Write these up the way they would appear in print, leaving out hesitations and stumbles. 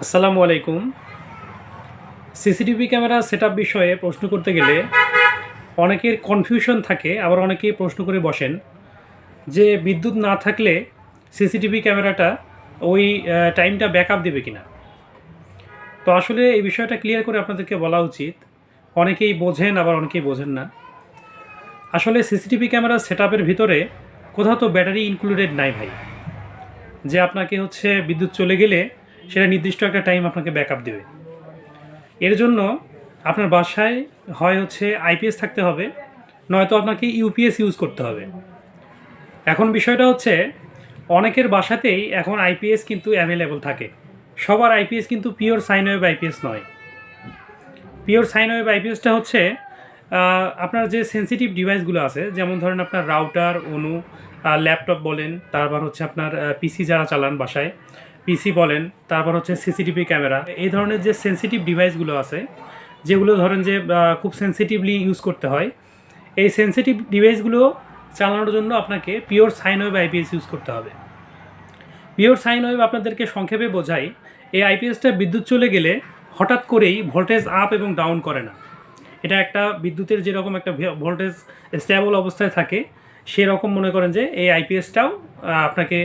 আসসালামু আলাইকুম। CCTV camera setup বিষয়ে প্রশ্ন করতে গেলে অনেকের কনফিউশন থাকে, আবার অনেকেই প্রশ্ন করে বসেন যে বিদ্যুৎ না থাকলে সিসিটিভি ক্যামেরাটা ওই টাইমটা ব্যাকআপ দেবে কিনা। তো আসলে এই বিষয়টা ক্লিয়ার করে আপনাদেরকে বলা উচিত। অনেকেই বোঝেন, আবার অনেকেই বোঝেন না। আসলে সিসিটিভি ক্যামেরা সেটআপের ভিতরে কোথাও তো ব্যাটারি ইনক্লুডেড নাই ভাই, যে আপনাকে হচ্ছে বিদ্যুৎ চলে গেলে সেটা নির্দিষ্ট একটা টাইম আপনাকে ব্যাকআপ দেবে। এর জন্য আপনার বাসায় হয় হচ্ছে আইপিএস থাকতে হবে, নয়তো আপনাকে ইউপিএস ইউজ করতে হবে। এখন বিষয়টা হচ্ছে অনেকের বাসাতেই এখন আইপিএস কিন্তু অ্যাভেলেবল থাকে। সবার আইপিএস কিন্তু পিওর সাইন ওয়েভ আইপিএস নয়। পিওর সাইন ওয়েভ আইপিএসটা হচ্ছে আপনার যে সেন্সিটিভ ডিভাইসগুলো আছে, যেমন ধরেন আপনার রাউটার, অনু, ল্যাপটপ বলেন, তারপর হচ্ছে আপনার পিসি যারা চালান বাসায়, পিসি বলেন, তারপর হচ্ছে সিসিটিভি ক্যামেরা, এই ধরনের যে সেন্সিটিভ ডিভাইসগুলো আছে, যেগুলো ধরেন যে খুব সেন্সিটিভলি ইউজ করতে হয়, এই সেন্সিটিভ ডিভাইসগুলো চালানোর জন্য আপনাকে pure sine wave IPS use করতে হবে। পিওর সাইন ওয়েভ আপনাদেরকে সংক্ষেপে বোঝাই, এই আইপিএসটা বিদ্যুৎ চলে গেলে হঠাৎ করেই ভোল্টেজ আপ এবং ডাউন করে না। এটা একটা বিদ্যুতের যেরকম একটা ভোল্টেজ স্টেবল অবস্থায় থাকে, সেরকম মনে করেন যে এই আইপিএসটাও আপনাকে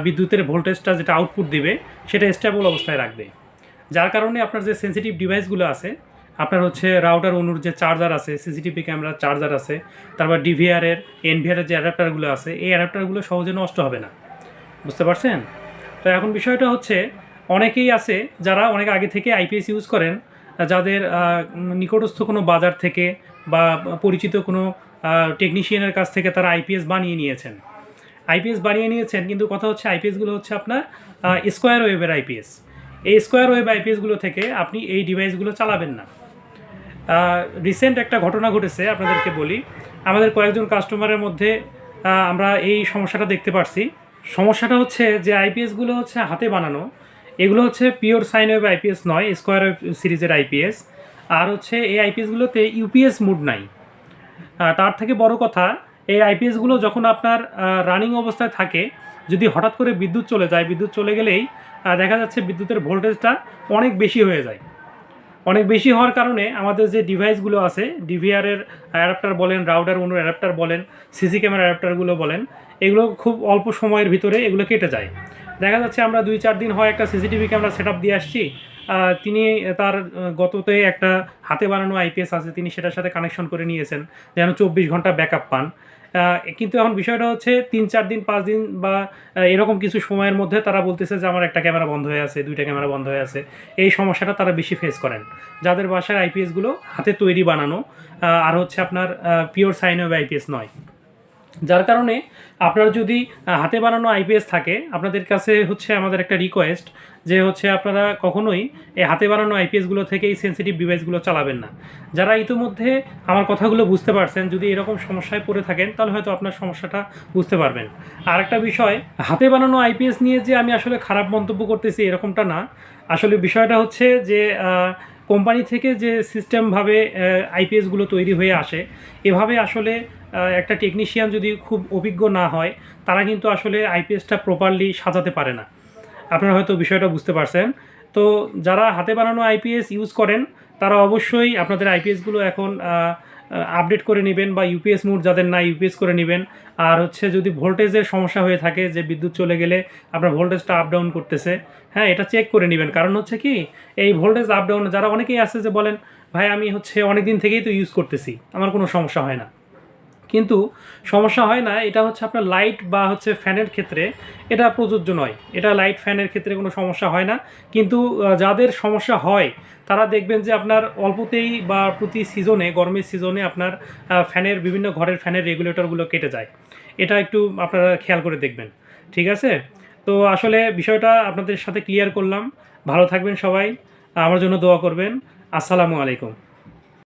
বিদ্যুতের ভোল্টেজটা যেটা আউটপুট দিবে সেটা স্টেবল অবস্থায় রাখবে। যার কারণে আপনার যে সেন্সিটিভ ডিভাইসগুলো আছে, আপনার হচ্ছে রাউটার, অনুর যে চার্জার আছে, সিসিটিভি ক্যামেরার চার্জার আছে, তারপর ডিভিআরের, এনভিআরের যে অ্যাডাপ্টারগুলো আছে, এই অ্যাডাপ্টারগুলো সহজে নষ্ট হবে না। বুঝতে পারছেন? তো এখন বিষয়টা হচ্ছে অনেকেই আছে যারা অনেক আগে থেকে আইপিএস ইউজ করেন, যাদের নিকটস্থ কোনো বাজার থেকে বা পরিচিত কোনো টেকনিশিয়ানের কাছ থেকে তারা আইপিএস বানিয়ে নিয়েছেন। আইপিএস বানিয়ে নিয়েছেন, কিন্তু কথা হচ্ছে আইপিএসগুলো হচ্ছে আপনার স্কোয়ার ওয়েভের আইপিএস। এই স্কোয়ার ওয়েভ আইপিএসগুলো থেকে আপনি এই ডিভাইসগুলো চালাবেন না। রিসেন্ট একটা ঘটনা ঘটেছে, আপনাদেরকে বলি। আমাদের কয়েকজন কাস্টমারের মধ্যে আমরা এই সমস্যাটা দেখতে পারছি। সমস্যাটা হচ্ছে যে আইপিএসগুলো হচ্ছে হাতে বানানো, এগুলো হচ্ছে পিওর সাইন ওয়েভ আইপিএস নয়, স্কোয়ার ওয়েভ সিরিজের আইপিএস। আর হচ্ছে এই আইপিএসগুলোতে ইউপিএস মুড নাই। তার থেকে বড় কথা, এই আইপিএসগুলো যখন আপনার রানিং অবস্থায় থাকে, যদি হঠাৎ করে বিদ্যুৎ চলে যায়, বিদ্যুৎ চলে গেলেই দেখা যাচ্ছে বিদ্যুতের ভোল্টেজটা অনেক বেশি হয়ে যায়। অনেক বেশি হওয়ার কারণে আমাদের যে ডিভাইসগুলো আছে, ডিভিআরের অ্যাডাপ্টার বলেন, রাউটার, অনু অ্যাডাপ্টার বলেন, সিসি ক্যামেরা অ্যাডাপ্টারগুলো বলেন, এগুলো খুব অল্প সময়ের ভিতরে এগুলো কেটে যায়। দেখা যাচ্ছে আমরা 2-4 দিন হয় একটা সিসিটিভি ক্যামেরা সেট দিয়ে আসছি, তিনি তার গততে একটা হাতে বানানো আইপিএস আছে, তিনি সেটার সাথে কানেকশন করে নিয়েছেন যেন 24 ঘন্টা ব্যাকআপ পান। কিন্তু এখন বিষয়টা হচ্ছে 3-4 দিন, 5 দিন বা এরকম কিছু সময়ের মধ্যে তারা বলতেছে যে আমার একটা ক্যামেরা বন্ধ হয়ে আছে, 2টা ক্যামেরা বন্ধ হয়ে আছে। এই সমস্যাটা তারা বেশি ফেস করেন যাদের বাসায় আইপিএসগুলো হাতে তৈরি বানানো, আর হচ্ছে আপনার পিওর সাইন ওয়েভ আইপিএস নয়। যার কারণে আপনার যদি হাতে বানানো আইপিএস থাকে, আপনাদের কাছে হচ্ছে আমাদের একটা রিকোয়েস্ট, যে হচ্ছে আপনারা কখনোই এই হাতে বানানো আইপিএসগুলো থেকে এই সেন্সিটিভ ডিভাইসগুলো চালাবেন না। যারা ইতিমধ্যে আমার কথাগুলো বুঝতে পারছেন, যদি এরকম সমস্যায় পড়ে থাকেন, তাহলে হয়তো আপনার সমস্যাটা বুঝতে পারবেন। আর একটা বিষয়, হাতে বানানো আইপিএস নিয়ে যে আমি আসলে খারাপ মন্তব্য করতেছি এরকমটা না। আসলে বিষয়টা হচ্ছে যে কোম্পানি থেকে যে সিস্টেমভাবে আইপিএসগুলো তৈরি হয়ে আসে, এভাবে আসলে একটা টেকনিশিয়ান যদি খুব অভিজ্ঞ না হয়, তারা কিন্তু আসলে আইপিএসটা প্রপারলি সাজাতে পারে না। আপনারা হয়তো বিষয়টা বুঝতে পারছেন। তো যারা হাতে বানানো আইপিএস ইউজ করেন, তারা অবশ্যই আপনাদের আইপিএসগুলো এখন আপডেট করে নেবেন, বা ইউপিএস মোড যাদের না, ইউপিএস করে নেবেন। আর হচ্ছে যদি ভোল্টেজের সমস্যা হয়ে থাকে, যে বিদ্যুৎ চলে গেলে আপনার ভোল্টেজটা আপ ডাউন করতেছে, হ্যাঁ, এটা চেক করে নেবেন। কারণ হচ্ছে কি, এই ভোল্টেজ আপ ডাউন, যারা অনেকেই আছে যে বলেন ভাই আমি হচ্ছে অনেক দিন থেকেই তো ইউজ করতেছি, আমার কোনো সমস্যা হয় না। কিন্তু সমস্যা হয় না, এটা হচ্ছে আপনার লাইট বা হচ্ছে ফ্যানের ক্ষেত্রে এটা প্রযোজ্য নয়। এটা লাইট ফ্যানের ক্ষেত্রে কোনো সমস্যা হয় না। কিন্তু যাদের সমস্যা হয়, তারা দেখবেন যে আপনার অল্পতেই বা প্রতি সিজনে, গরমের সিজনে আপনার ফ্যানের, বিভিন্ন ঘরের ফ্যানের রেগুলেটরগুলো কেটে যায়। এটা একটু আপনারা খেয়াল করে দেখবেন। ঠিক আছে? তো আসলে বিষয়টা আপনাদের সাথে ক্লিয়ার করলাম। ভালো থাকবেন সবাই, আমার জন্য দোয়া করবেন। আসসালামু আলাইকুম।